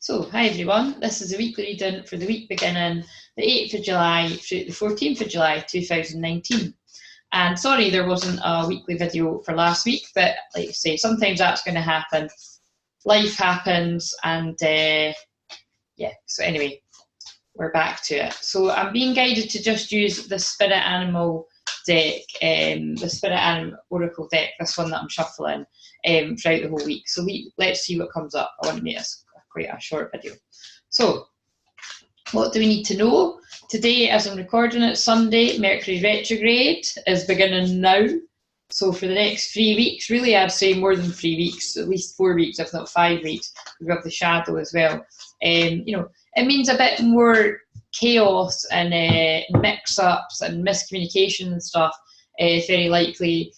So, hi everyone, this is a weekly reading for the week beginning the 8th of July through the 14th of July 2019. And sorry there wasn't a weekly video for last week, but like I say, sometimes that's going to happen. Life happens, and yeah, so anyway, we're back to it. So I'm being guided to just use the Spirit Animal deck, the Spirit Animal Oracle deck, this one that I'm shuffling throughout the whole week. So let's see what comes up. I want to make this quite a short video. So, what do we need to know? Today, as I'm recording it, Sunday, Mercury retrograde is beginning now. So for the next 3 weeks, really I'd say more than 3 weeks, at least 4 weeks, if not 5 weeks. We've got the shadow as well. You know, it means a bit more chaos and mix-ups and miscommunication and stuff. Very likely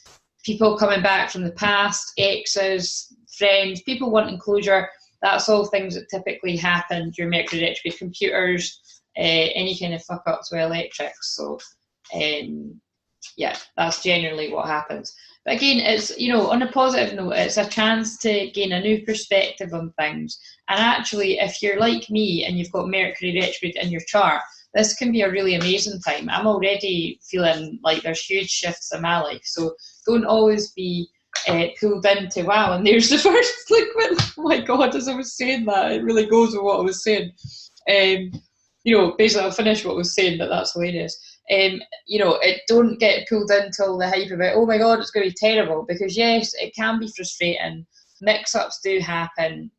people coming back from the past, exes, friends, people wanting closure. That's all things that typically happen during Mercury retrograde. Computers, any kind of fuck-ups with electrics. So, yeah, that's generally what happens. But again, it's, you know, on a positive note, it's a chance to gain a new perspective on things. And actually, if you're like me and you've got Mercury retrograde in your chart, this can be a really amazing time. I'm already feeling like there's huge shifts in my life. So don't always be pulled into, wow, and there's the first, like, oh my God, as I was saying that, it really goes with what I was saying. You know, basically I'll finish what I was saying, but that's hilarious. You know, don't get pulled into all the hype about, oh my God, it's going to be terrible, because yes, it can be frustrating. Mix-ups do happen,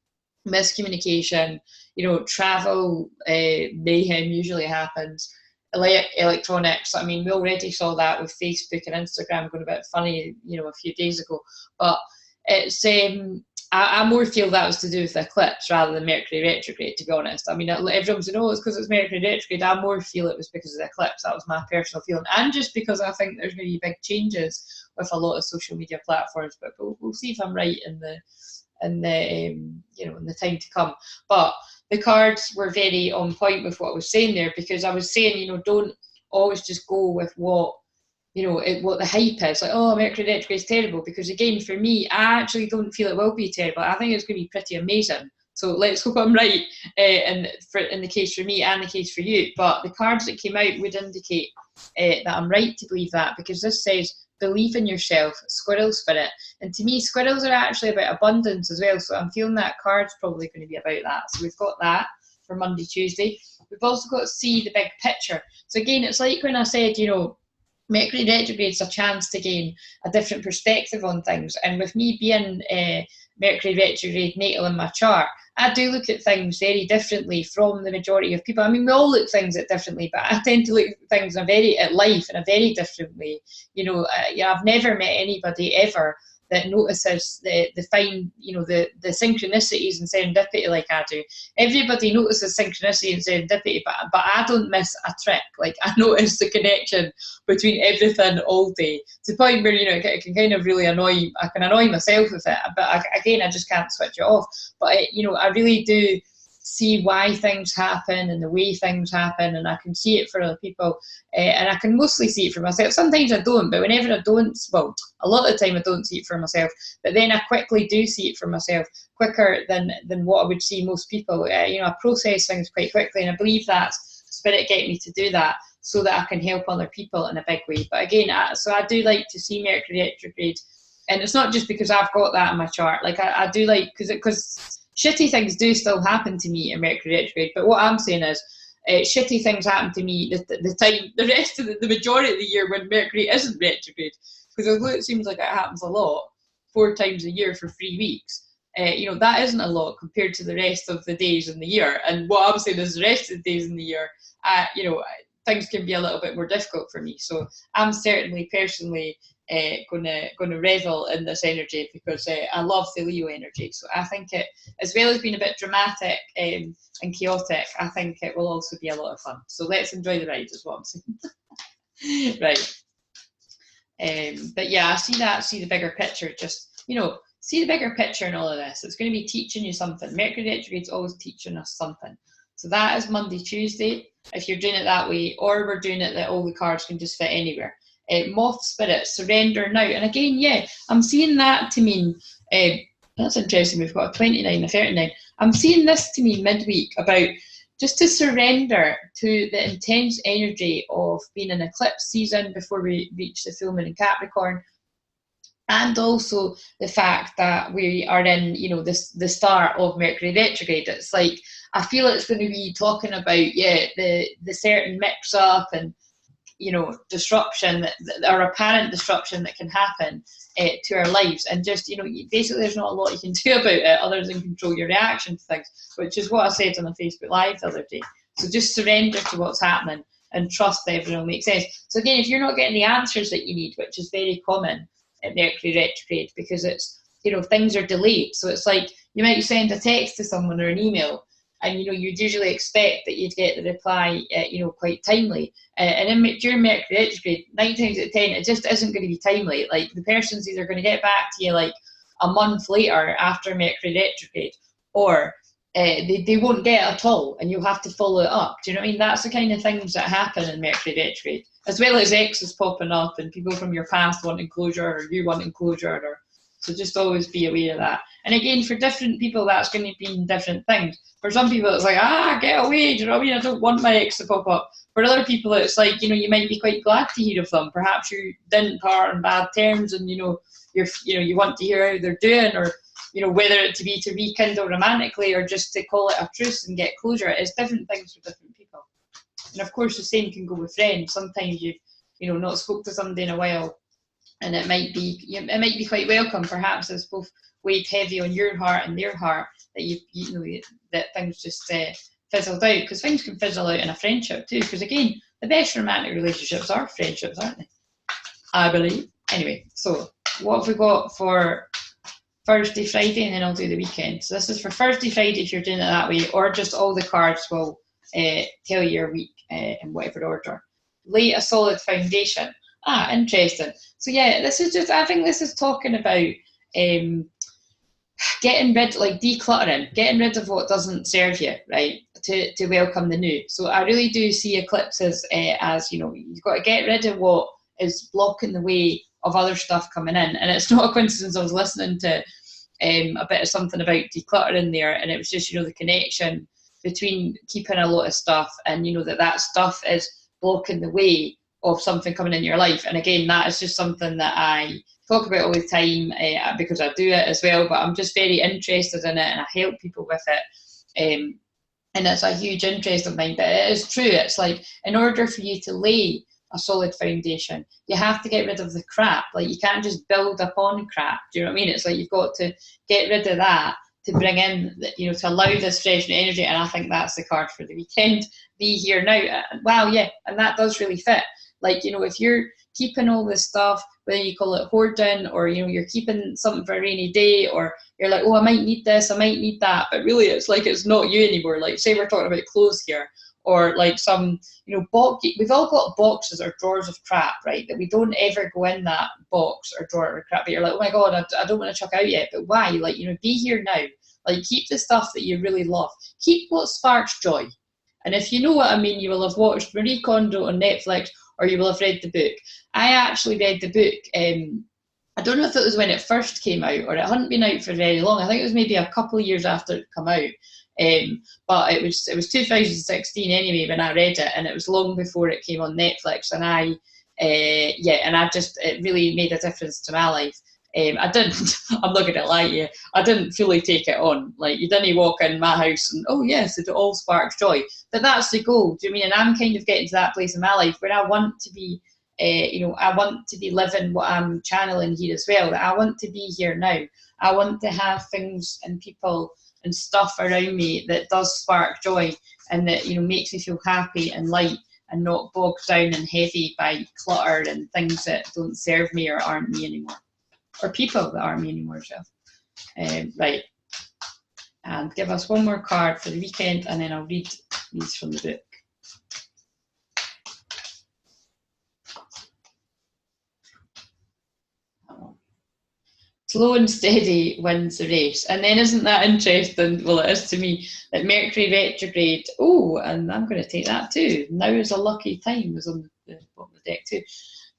miscommunication, you know, travel mayhem usually happens. Electronics, I mean, we already saw that with Facebook and Instagram going a bit funny, you know, a few days ago. But it's I more feel that was to do with the eclipse rather than Mercury retrograde, to be honest. I mean, everyone's saying, oh, it's because it's Mercury retrograde. I more feel it was because of the eclipse. That was my personal feeling. And just because I think there's going to be big changes with a lot of social media platforms. But we'll see if I'm right in the you know, in the time to come. But the cards were very on point with what I was saying there, because I was saying, you know, don't always just go with what, you know, what the hype is. Like, oh, Mercury retrograde is terrible. Because again, for me, I actually don't feel it will be terrible. I think it's going to be pretty amazing. So let's hope I'm right in the case for me and the case for you. But the cards that came out would indicate that I'm right to believe that, because this says, believe in yourself, squirrel spirit. And to me, squirrels are actually about abundance as well. So I'm feeling that card's probably going to be about that. So we've got that for Monday, Tuesday. We've also got to see the big picture. So again, it's like when I said, you know, Mercury retrograde is a chance to gain a different perspective on things. And with me being Mercury retrograde natal in my chart, I do look at things very differently from the majority of people. I mean, we all look things at differently, but I tend to look at things at life in a very different way. You know, I've never met anybody ever that notices the fine, you know, the synchronicities and serendipity like I do. Everybody notices synchronicity and serendipity, but I don't miss a trick. Like, I notice the connection between everything all day, to the point where, you know, it can kind of really I can annoy myself with it, but again, I just can't switch it off. But you know, I really do see why things happen and the way things happen, and I can see it for other people, and I can mostly see it for myself. Sometimes I don't, but whenever I don't, well, a lot of the time I don't see it for myself, but then I quickly do see it for myself, quicker than what I would see most people. You know, I process things quite quickly, and I believe that's spirit getting me to do that, so that I can help other people in a big way. But again, so I do like to see Mercury retrograde, and it's not just because I've got that in my chart. Like, I do like, because shitty things do still happen to me in Mercury retrograde, but what I'm saying is, shitty things happen to me the rest of the majority of the year when Mercury isn't retrograde. Because although it seems like it happens a lot, 4 times a year for 3 weeks, you know, that isn't a lot compared to the rest of the days in the year. And what I'm saying is, the rest of the days in the year, you know, things can be a little bit more difficult for me. So I'm certainly personally gonna revel in this energy, because I love the Leo energy. So I think it, as well as being a bit dramatic and chaotic, I think it will also be a lot of fun. So let's enjoy the ride, is what I'm saying. Right. But yeah, I see the bigger picture. Just, you know, see the bigger picture in all of this. It's going to be teaching you something. Mercury retrograde's always teaching us something. So that is Monday, Tuesday, if you're doing it that way, or we're doing it that all the cards can just fit anywhere. Moth spirit, surrender now. And again, yeah, I'm seeing that to mean That's interesting. We've got a 29, a 39. I'm seeing this to me midweek about just to surrender to the intense energy of being in eclipse season before we reach the full moon in Capricorn, and also the fact that we are in, you know, this the start of Mercury retrograde. It's like I feel it's going to be talking about the certain mix up and, you know, disruption or apparent disruption that can happen to our lives, and just, you know, basically there's not a lot you can do about it other than control your reaction to things, which is what I said on a Facebook Live the other day. So just surrender to what's happening and trust that everything will make sense. So again, if you're not getting the answers that you need, which is very common at Mercury retrograde, because it's, you know, things are delayed. So it's like you might send a text to someone or an email, and, you know, you'd usually expect that you'd get the reply, you know, quite timely. During Mercury retrograde, 9 times out of 10, it just isn't going to be timely. Like, the person's either going to get back to you like a month later after Mercury retrograde, or they won't get it at all, and you'll have to follow it up. Do you know what I mean? That's the kind of things that happen in Mercury retrograde, as well as exes popping up and people from your past wanting closure, or you wanting closure, or so just always be aware of that. And again, for different people, that's going to mean different things. For some people, it's like, get away, do you know what I mean? I don't want my ex to pop up. For other people, it's like, you know, you might be quite glad to hear of them. Perhaps you didn't part on bad terms, and, you know, you want to hear how they're doing, or, you know, whether it to be to rekindle romantically or just to call it a truce and get closure. It's different things for different people. And of course, the same can go with friends. Sometimes you've, you know, not spoke to somebody in a while, and it might be quite welcome. Perhaps it's both weighed heavy on your heart and their heart that you know that things just fizzled out, because things can fizzle out in a friendship too. Because again, the best romantic relationships are friendships, aren't they? I believe. Anyway, so what have we got for Thursday, Friday, and then I'll do the weekend. So this is for Thursday, Friday if you're doing it that way, or just all the cards will tell you your week in whatever order. Lay a solid foundation. Interesting. So yeah, this is just, I think this is talking about getting rid, like decluttering, getting rid of what doesn't serve you, right, to welcome the new. So I really do see eclipses as, you know, you've got to get rid of what is blocking the way of other stuff coming in. And it's not a coincidence I was listening to a bit of something about decluttering there, and it was just, you know, the connection between keeping a lot of stuff and, you know, that stuff is blocking the way of something coming in your life. And again, that is just something that I talk about all the time because I do it as well, but I'm just very interested in it and I help people with it. And it's a huge interest of mine, but it is true. It's like, in order for you to lay a solid foundation, you have to get rid of the crap. Like, you can't just build upon crap. Do you know what I mean? It's like you've got to get rid of that to bring in, you know, to allow this fresh new energy. And I think that's the card for the weekend. Be here now. Wow, yeah, and that does really fit. Like, you know, if you're keeping all this stuff, whether you call it hoarding, or, you know, you're keeping something for a rainy day, or you're like, oh, I might need this, I might need that, but really it's like it's not you anymore. Like, say we're talking about clothes here, or like some, you know, we've all got boxes or drawers of crap, right, that we don't ever go in that box or drawer of crap, but you're like, oh my God, I don't want to chuck out yet. But why? Like, you know, be here now. Like, keep the stuff that you really love. Keep what sparks joy. And if you know what I mean, you will have watched Marie Kondo on Netflix, or you will have read the book. I actually read the book, I don't know if it was when it first came out, or it hadn't been out for very long. I think it was maybe a couple of years after it came out. But it was 2016 anyway when I read it, and it was long before it came on Netflix. And it really made a difference to my life. I'm not going to lie to you, I didn't fully take it on. Like, you didn't walk in my house and, oh yes, it all sparks joy. But that's the goal, do you mean? And I'm kind of getting to that place in my life where I want to be, I want to be living what I'm channeling here as well. That I want to be here now. I want to have things and people and stuff around me that does spark joy, and that, you know, makes me feel happy and light, and not bogged down and heavy by clutter and things that don't serve me or aren't me anymore. Or people that aren't me anymore as well. Right. And give us one more card for the weekend, and then I'll read these from the book. Slow and steady wins the race. And then isn't that interesting? Well, it is to me, that Mercury retrograde, and I'm going to take that too. Now is a lucky time, was on the bottom of the deck too.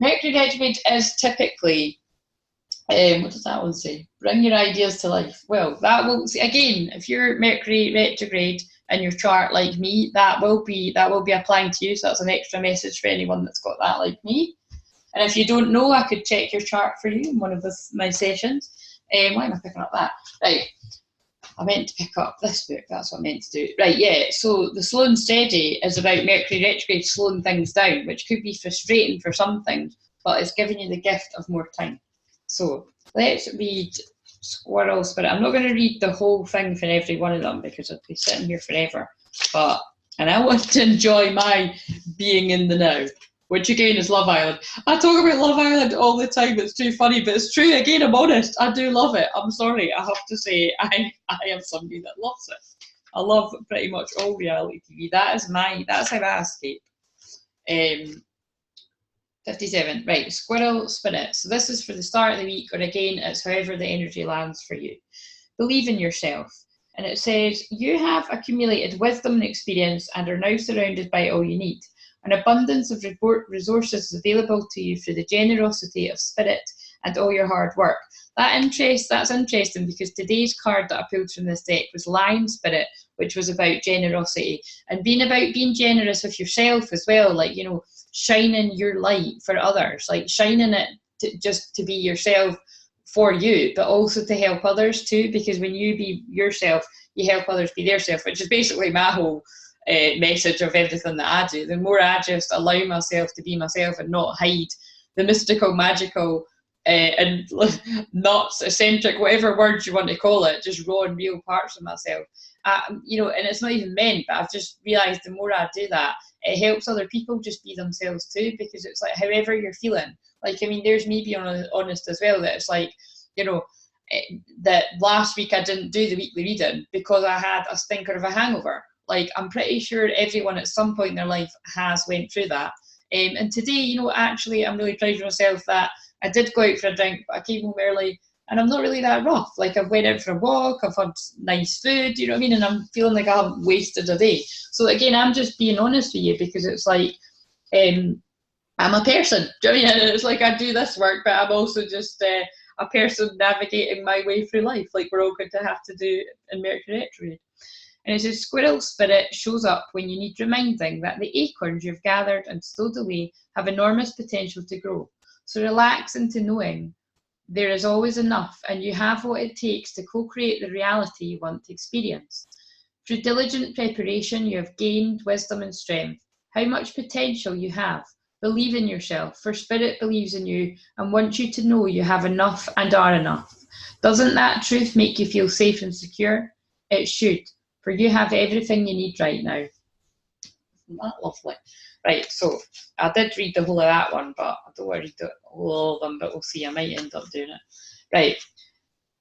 Mercury retrograde is typically What does that one say? Bring your ideas to life. Well, that will see, again, if you're Mercury retrograde in your chart like me, that will be applying to you. So that's an extra message for anyone that's got that like me. And if you don't know, I could check your chart for you in one of my sessions. Why am I picking up that? Right. I meant to pick up this book. That's what I meant to do. Right, yeah. So the slow and steady is about Mercury retrograde slowing things down, which could be frustrating for some things, but it's giving you the gift of more time. So let's read Squirrel Spirit. I'm not going to read the whole thing for every one of them because I'd be sitting here forever. And I want to enjoy my being in the now, which again is Love Island. I talk about Love Island all the time. It's too funny, but it's true. Again, I'm honest. I do love it. I'm sorry. I have to say, I am somebody that loves it. I love pretty much all reality TV. That's how I escape. 57. Right, Squirrel Spirit. So this is for the start of the week, or again, it's however the energy lands for you. Believe in yourself. And it says, you have accumulated wisdom and experience and are now surrounded by all you need. An abundance of resources is available to you through the generosity of spirit and all your hard work. That's interesting because today's card that I pulled from this deck was Lion Spirit, which was about generosity and being generous with yourself as well, like, you know, shining your light for others, like shining it just to be yourself for you, but also to help others too, because when you be yourself, you help others be their self, which is basically my whole message of everything that I do. The more I just allow myself to be myself and not hide the mystical, magical, and nuts, eccentric, whatever words you want to call it, just raw and real parts of myself. You know, and it's not even meant, but I've just realised the more I do that, it helps other people just be themselves too, because it's like however you're feeling. Like, I mean, there's me being honest as well, that it's like, you know, that last week I didn't do the weekly reading because I had a stinker of a hangover. Like, I'm pretty sure everyone at some point in their life has went through that. And today, you know, actually, I'm really proud of myself that I did go out for a drink, but I came home early and I'm not really that rough. Like, I've went out for a walk, I've had nice food, you know what I mean? And I'm feeling like I haven't wasted a day. So again, I'm just being honest with you, because it's like, I'm a person. Do you know what I mean? It's like I do this work, but I'm also just a person navigating my way through life, like we're all going to have to do in Mercury retrograde. And it says, Squirrel Spirit shows up when you need reminding that the acorns you've gathered and stowed away have enormous potential to grow. So relax into knowing there is always enough, and you have what it takes to co-create the reality you want to experience. Through diligent preparation, you have gained wisdom and strength. How much potential you have. Believe in yourself, for Spirit believes in you and wants you to know you have enough and are enough. Doesn't that truth make you feel safe and secure? It should, for you have everything you need right now. Isn't that lovely? Right, so I did read the whole of that one, but I don't want to read the whole of them, but we'll see. I might end up doing it. Right.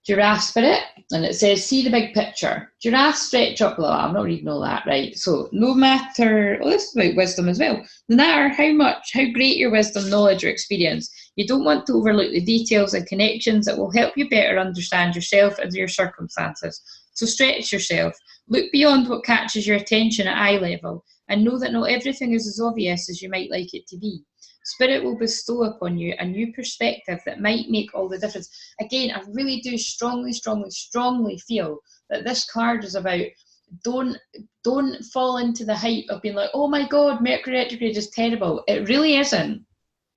Giraffe Spirit, and it says, see the big picture. Giraffes stretch up, I'm not reading all that, right? So no matter, this is about wisdom as well. No matter how great your wisdom, knowledge or experience, you don't want to overlook the details and connections that will help you better understand yourself and your circumstances. So stretch yourself, look beyond what catches your attention at eye level, and know that not everything is as obvious as you might like it to be. Spirit will bestow upon you a new perspective that might make all the difference. Again, I really do strongly feel that this card is about don't fall into the hype of being like, oh my God, Mercury retrograde is terrible. It really isn't.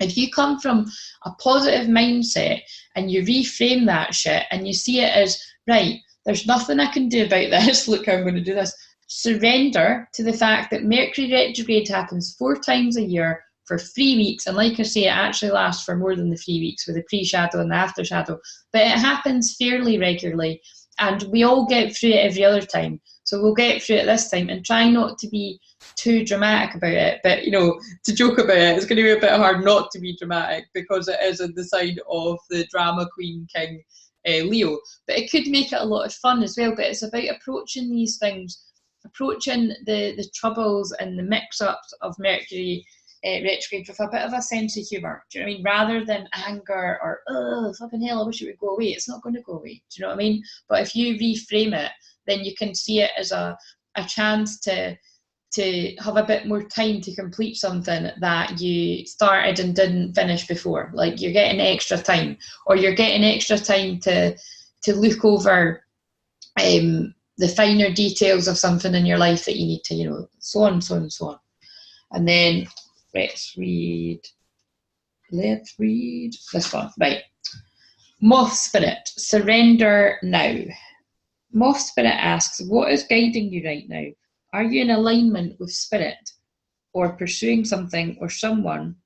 If you come from a positive mindset and you reframe that shit and you see it as, right, there's nothing I can do about this. Look how I'm going to do this. Surrender to the fact that Mercury retrograde happens 4 times a year for 3 weeks, and like I say, it actually lasts for more than the 3 weeks with the pre-shadow and the after shadow, but it happens fairly regularly, and we all get through it every other time, so we'll get through it this time, and try not to be too dramatic about it. But you know, to joke about it, it's going to be a bit hard not to be dramatic because it is in the sign of the drama queen king Leo, but it could make it a lot of fun as well. But it's about approaching these things, approaching the troubles and the mix-ups of Mercury retrograde with a bit of a sense of humour. Do you know what I mean? Rather than anger or, oh, fucking hell, I wish it would go away. It's not going to go away. Do you know what I mean? But if you reframe it, then you can see it as a chance to to have a bit more time to complete something that you started and didn't finish before. Like you're getting extra time, or you're getting extra time to look over the finer details of something in your life that you need to, you know, so on, so on, so on. And then let's read this one. Right. Moth Spirit, surrender now. Moth Spirit asks, what is guiding you right now? Are you in alignment with spirit, or pursuing something or someone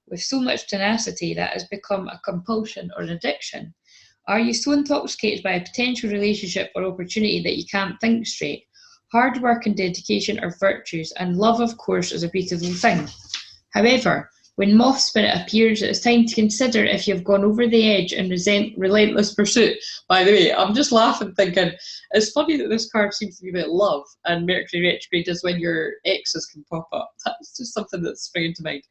with so much tenacity that has become a compulsion or an addiction? Are you so intoxicated by a potential relationship or opportunity that you can't think straight? Hard work and dedication are virtues, and love, of course, is a beautiful thing. However, when Moth Spirit appears, it is time to consider if you've gone over the edge in relentless pursuit. By the way, I'm just laughing, thinking, it's funny that this card seems to be about love, and Mercury retrograde is when your exes can pop up. That's just something that's springing to mind.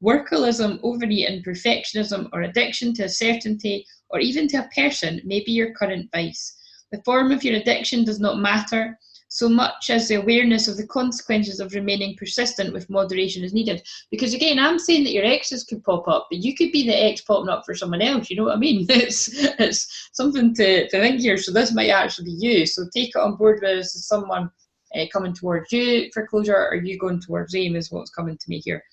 Workaholism, overeating, perfectionism, or addiction to a certainty, or even to a person, may be your current vice. The form of your addiction does not matter so much as the awareness of the consequences of remaining persistent with moderation is needed. Because again, I'm saying that your exes could pop up, but you could be the ex popping up for someone else, you know what I mean? It's something to think here. So this might actually be you. So take it on board whether this is someone coming towards you for closure, or you going towards them is what's coming to me here.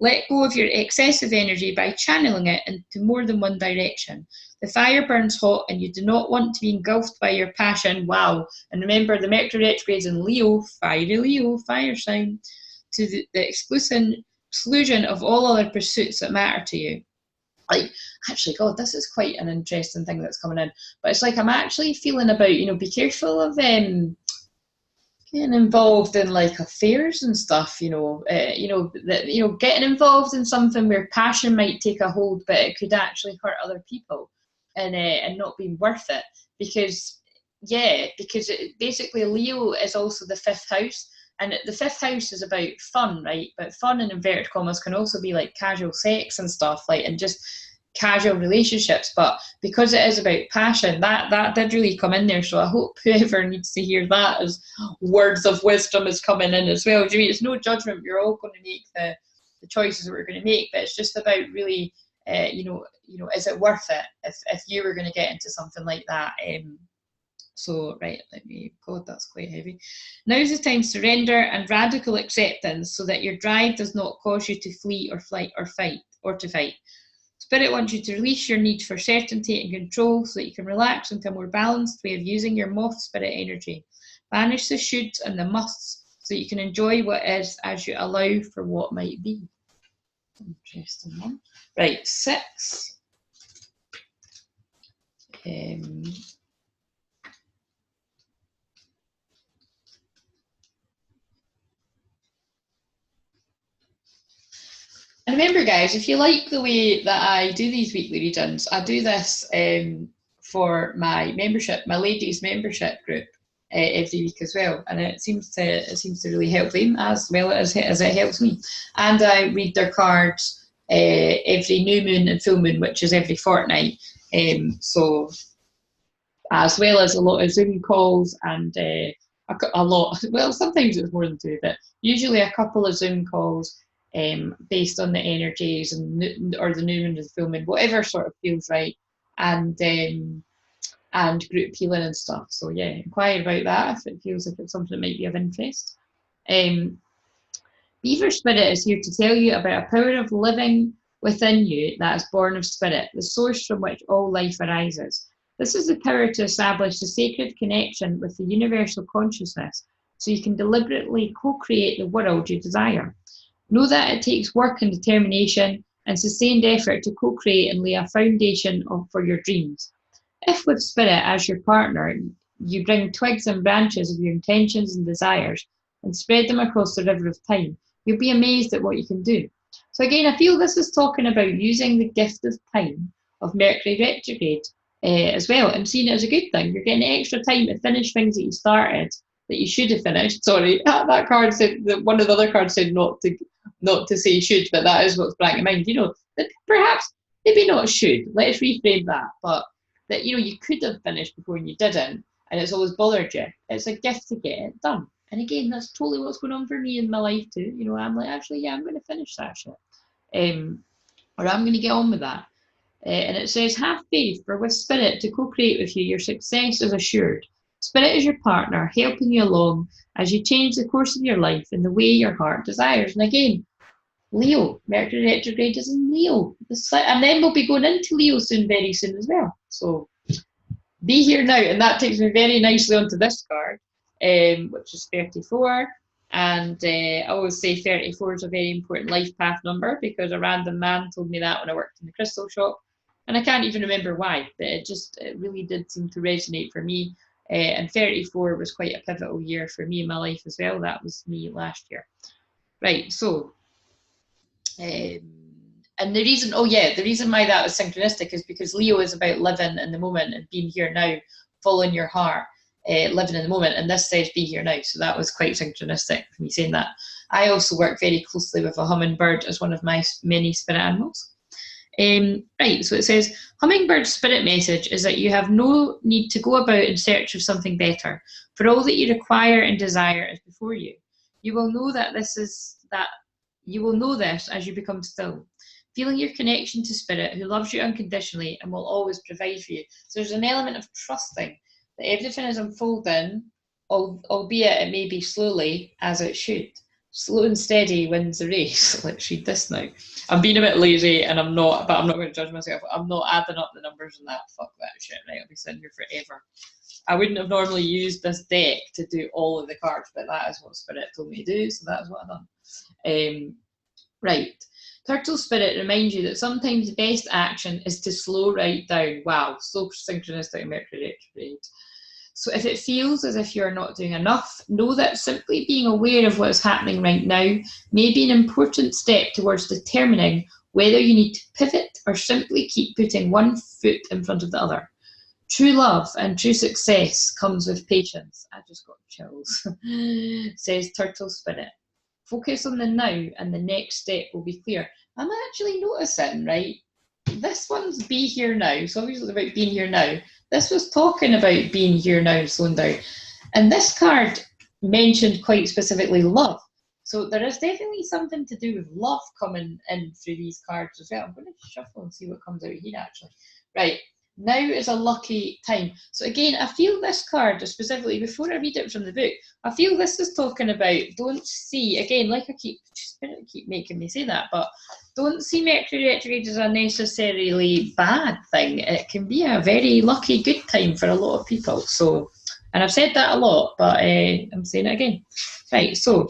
Let go of your excessive energy by channeling it into more than one direction. The fire burns hot and you do not want to be engulfed by your passion. Wow. And remember, the Mercury retrograde in Leo, fiery Leo, fire sign, to the exclusion of all other pursuits that matter to you. Like, actually, God, this is quite an interesting thing that's coming in. But it's like I'm actually feeling about, you know, be careful of getting involved in like affairs and stuff, getting involved in something where passion might take a hold, but it could actually hurt other people, and not being worth it. Because basically Leo is also the fifth house, and the fifth house is about fun, right? But fun in inverted commas can also be like casual sex and stuff, like, and just casual relationships. But because it is about passion, that did really come in there. So I hope whoever needs to hear that as words of wisdom is coming in as well. Do you mean, it's no judgment, we're all going to make the choices that we're going to make, but it's just about really is it worth it if you were going to get into something like that. So, right, God, that's quite heavy. Now's the time to surrender and radical acceptance, so that your drive does not cause you to flee or fight. Spirit wants you to release your need for certainty and control, so that you can relax into a more balanced way of using your Moth Spirit energy. Banish the shoulds and the musts, so that you can enjoy what is as you allow for what might be. Interesting one. Right, 6. And remember, guys, if you like the way that I do these weekly readings, I do this for my membership, my ladies' membership group, every week as well, and it seems to really help them as well as it helps me. And I read their cards every new moon and full moon, which is every fortnight. So, as well as a lot of Zoom calls and a lot. Well, sometimes it's more than 2, but usually a couple of Zoom calls. Based on the energies or the new moon or the full moon, whatever sort of feels right, and group healing and stuff. So yeah, inquire about that if it feels like it's something that might be of interest. Beaver Spirit is here to tell you about a power of living within you that is born of spirit, the source from which all life arises. This is the power to establish the sacred connection with the universal consciousness, so you can deliberately co-create the world you desire. Know that it takes work and determination and sustained effort to co-create and lay a foundation for your dreams. If with spirit as your partner, you bring twigs and branches of your intentions and desires and spread them across the river of time, you'll be amazed at what you can do. So again, I feel this is talking about using the gift of time of Mercury retrograde as well, and seeing it as a good thing. You're getting extra time to finish things that you started that you should have finished. Sorry, that card said, that one of the other cards said not to say should, but that is what's blank in mind. That perhaps, maybe not should, let's reframe that, but that, you could have finished before and you didn't, and it's always bothered you. It's a gift to get it done. And again, that's totally what's going on for me in my life too. You know, I'm like, actually, yeah, I'm going to finish that shit. Or I'm going to get on with that. And it says, have faith, for with spirit to co-create with you, your success is assured. Spirit is your partner, helping you along as you change the course of your life in the way your heart desires. And again, Leo, Mercury retrograde is in Leo. And then we'll be going into Leo soon, very soon as well. So be here now. And that takes me very nicely onto this card, which is 34. And I always say 34 is a very important life path number because a random man told me that when I worked in the crystal shop. And I can't even remember why, but it really did seem to resonate for me. And 34 was quite a pivotal year for me in my life as well. That was me last year. Right, so and the reason, the reason why that was synchronistic is because Leo is about living in the moment and being here now, following your heart, living in the moment. And this says be here now. So that was quite synchronistic for me saying that. I also work very closely with a hummingbird as one of my many spirit animals. Right, so it says, hummingbird's spirit message is that you have no need to go about in search of something better, for all that you require and desire is before you. You will know you will know this as you become still, feeling your connection to spirit who loves you unconditionally and will always provide for you. So there's an element of trusting that everything is unfolding, albeit it may be slowly, as it should. Slow and steady wins the race. Let's read this now. I'm being a bit lazy and I'm not going to judge myself. I'm not adding up the numbers and that. Fuck that shit, right? I'll be sitting here forever. I wouldn't have normally used this deck to do all of the cards, but that is what Spirit told me to do, so that's what I've done. Right. Turtle Spirit reminds you that sometimes the best action is to slow right down. Wow, so synchronistic Mercury retrograde. So if it feels as if you're not doing enough, know that simply being aware of what's happening right now may be an important step towards determining whether you need to pivot or simply keep putting one foot in front of the other. True love and true success comes with patience. I just got chills, says Turtle Spirit. Focus on the now and the next step will be clear. I'm actually noticing, right? This one's be here now. So obviously about being here now. This was talking about being here now, slowing down. And this card mentioned quite specifically love. So there is definitely something to do with love coming in through these cards as well. I'm going to shuffle and see what comes out here actually. Right. Now is a lucky time. So again, I feel this card, specifically before I read it from the book, I feel this is talking about don't see, again, like I keep making me say that, but don't see Mercury retrograde as a necessarily bad thing. It can be a very lucky, good time for a lot of people. So, and I've said that a lot, but I'm saying it again. Right, so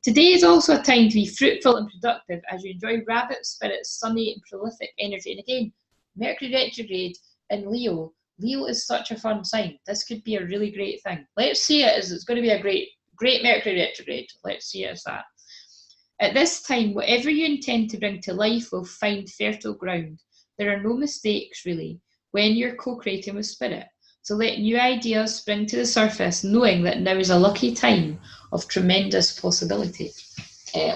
today is also a time to be fruitful and productive as you enjoy Rabbit Spirit's sunny and prolific energy. And again, Mercury retrograde in Leo. Leo is such a fun sign. This could be a really great thing. Let's see it as it's going to be a great Mercury retrograde. Let's see it as that. At this time, whatever you intend to bring to life will find fertile ground. There are no mistakes, really, when you're co-creating with Spirit. So let new ideas spring to the surface, knowing that now is a lucky time of tremendous possibility.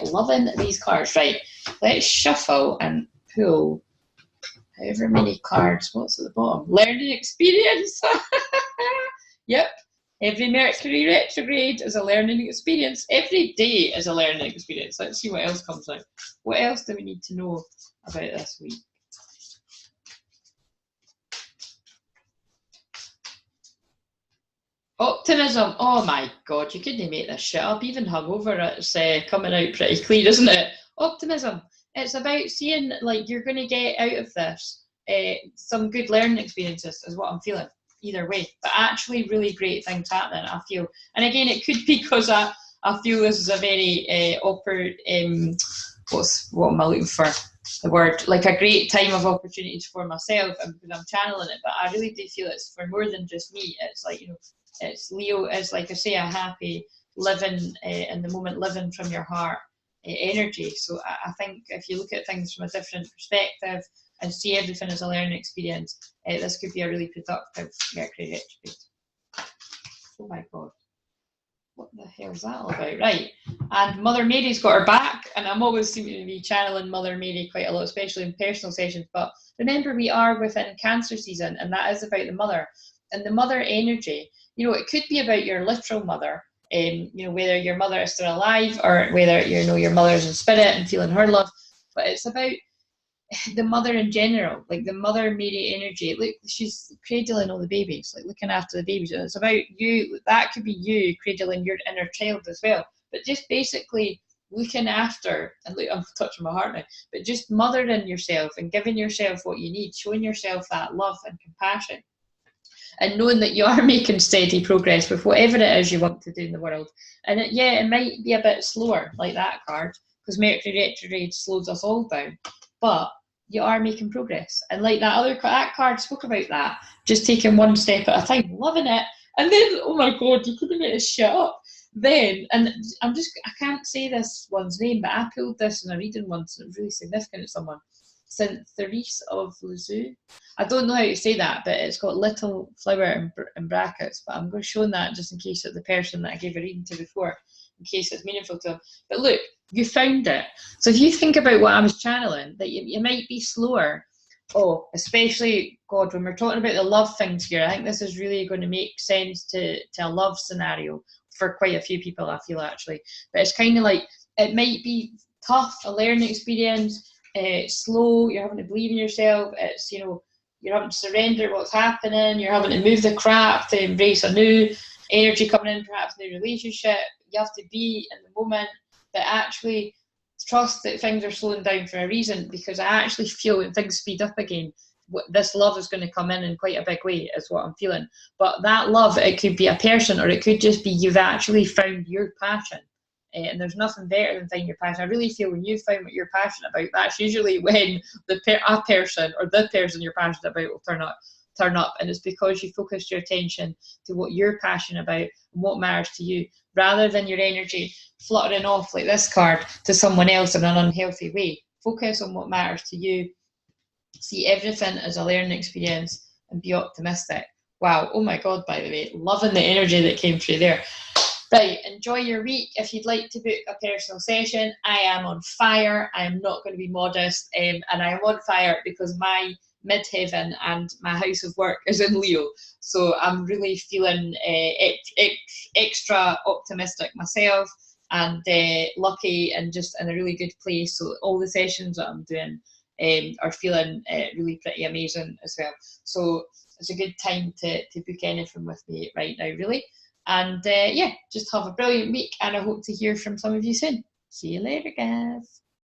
Loving these cards. Right, let's shuffle and pull however many cards. What's at the bottom? Learning experience. Yep. Every Mercury retrograde is a learning experience. Every day is a learning experience. Let's see what else comes out. What else do we need to know about this week? Optimism. Oh my God, you couldn't make this shit up. Even hungover, it's coming out pretty clear, isn't it? Optimism. It's about seeing like you're going to get out of this some good learning experiences is what I'm feeling either way, but actually really great things happening, I feel. And again, it could be because I feel this is a very what am I looking for? The word, like a great time of opportunities for myself, and because I'm channeling it, but I really do feel it's for more than just me. It's like, you know, it's Leo, it's like I say, a happy living in the moment, living from your heart energy. So I think if you look at things from a different perspective and see everything as a learning experience, this could be a really productive Mercury retrograde. Oh my God, what the hell is that all about? Right, and Mother Mary's got her back, and I'm always seeming to be channeling Mother Mary quite a lot, especially in personal sessions. But remember, we are within Cancer season, and that is about the mother and the mother energy. You know, it could be about your literal mother, you know, whether your mother is still alive or whether, you know, your mother's in spirit and feeling her love. But it's about the mother in general, like the mother Mary energy. Look, she's cradling all the babies, like looking after the babies. And it's about you. That could be you cradling your inner child as well. But just basically looking after, and look, I'm touching my heart now, but just mothering yourself and giving yourself what you need, showing yourself that love and compassion, and knowing that you are making steady progress with whatever it is you want to do in the world. And it might be a bit slower, like that card, because Mercury retrograde slows us all down, but you are making progress. And like that card spoke about that, just taking one step at a time, loving it. And then, oh my God, you couldn't make this shit up. Then, and I can't say this one's name, but I pulled this in a reading once, and it was really significant to someone. Saint Therese of Lisieux. I don't know how to say that, but it's got little flower in brackets, but I'm going to show that just in case that the person that I gave a reading to before, in case it's meaningful to them. But look, you found it. So if you think about what I was channeling, that you might be slower. Oh, especially, God, when we're talking about the love things here, I think this is really going to make sense to a love scenario for quite a few people, I feel, actually. But it's kind of like, it might be tough, a learning experience, slow, you're having to believe in yourself, it's, you know, you're having to surrender what's happening, you're having to move the crap to embrace a new energy coming in, perhaps a new relationship. You have to be in the moment, but actually trust that things are slowing down for a reason, because I actually feel when things speed up again, this love is going to come in quite a big way, is what I'm feeling. But that love, it could be a person, or it could just be you've actually found your passion. And there's nothing better than finding your passion. I really feel when you find what you're passionate about, that's usually when a person or the person you're passionate about will turn up. And it's because you focused your attention to what you're passionate about and what matters to you, rather than your energy fluttering off like this card to someone else in an unhealthy way. Focus on what matters to you. See everything as a learning experience and be optimistic. Wow, oh my God, by the way, loving the energy that came through there. Right, enjoy your week. If you'd like to book a personal session, I am on fire. I am not going to be modest, and I am on fire because my midheaven and my house of work is in Leo. So I'm really feeling extra optimistic myself, and lucky, and just in a really good place. So all the sessions that I'm doing are feeling really pretty amazing as well. So it's a good time to book anything with me right now, really. And just have a brilliant week, and I hope to hear from some of you soon. See you later, guys.